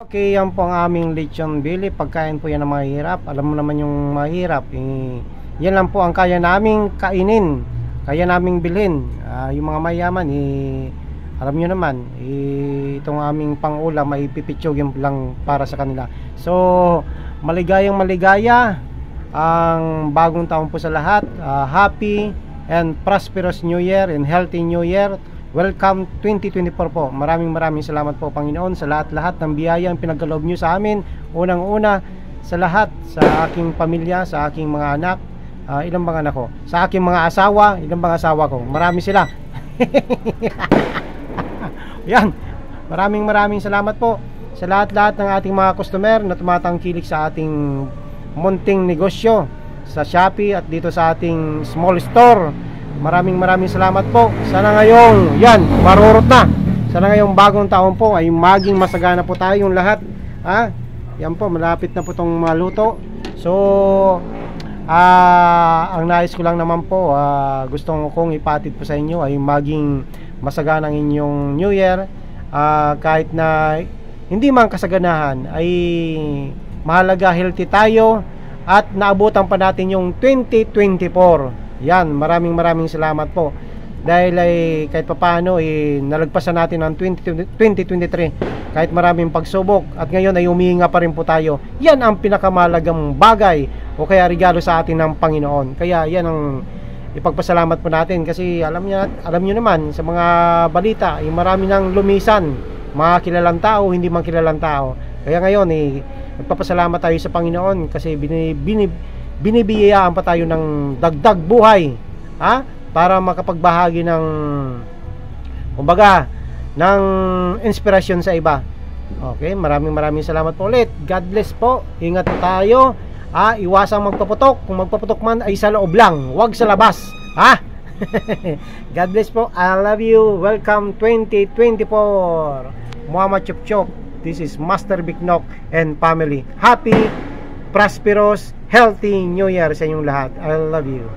Okay, yan po ang aming lechon belly. Pagkain po yan ng mahirap. Alam mo naman yung mahirap, yan lang po ang kaya naming kainin, kaya naming bilhin. Yung mga mayaman, alam nyo naman, itong aming pangulam ay pipitsugin lang para sa kanila. So maligayang maligaya ang bagong taon po sa lahat. Happy and prosperous New Year and healthy New Year. Welcome 2024 po. Maraming salamat po, Panginoon, sa lahat-lahat ng biyayang pinagkaloob nyo sa amin. Unang-una sa lahat, sa aking pamilya, sa aking mga anak. Ilang bang anak ko? Sa aking mga asawa, ilang bang asawa ko? Marami sila. Yan. Maraming salamat po sa lahat-lahat ng ating mga customer na tumatangkilik sa ating munting negosyo sa Shopee at dito sa ating small store. Maraming salamat po. Sana ngayong yan, marurot na. Sana ngayong bagong taon po ay maging masagana po tayong lahat. Yan po, malapit na po itong maluto. So ang nais ko lang naman po, gustong kong ipatid po sa inyo ay maging masagana ang inyong New Year. Kahit na hindi man kasaganahan, ay mahalaga healthy tayo at naabutan pa natin yung 2024. Yan, maraming salamat po. Dahil ay kahit papaano nalagpasan natin ang 2023 kahit maraming pagsubok, at ngayon ay humihinga pa rin po tayo. Yan ang pinakamalagang bagay o kaya regalo sa atin ng Panginoon. Kaya yan ang ipagpasalamat po natin, kasi alam nyo naman sa mga balita ay marami nang lumisan, mga kilalang tao, hindi man kilalang tao. Kaya ngayon nagpapasalamat tayo sa Panginoon kasi binibiyayaan pa tayo ng dagdag buhay, para makapagbahagi ng kumbaga ng inspirasyon sa iba. Okay, maraming salamat po ulit. God bless po. Ingat po tayo. Iwasang magpaputok. Kung magpaputok man ay sa loob lang, huwag sa labas. God bless po. I love you. Welcome 2024. Muhammad Chop Chop. This is Master Biknok and family. Happy, prosperous, healthy New Year sa inyong lahat. I love you.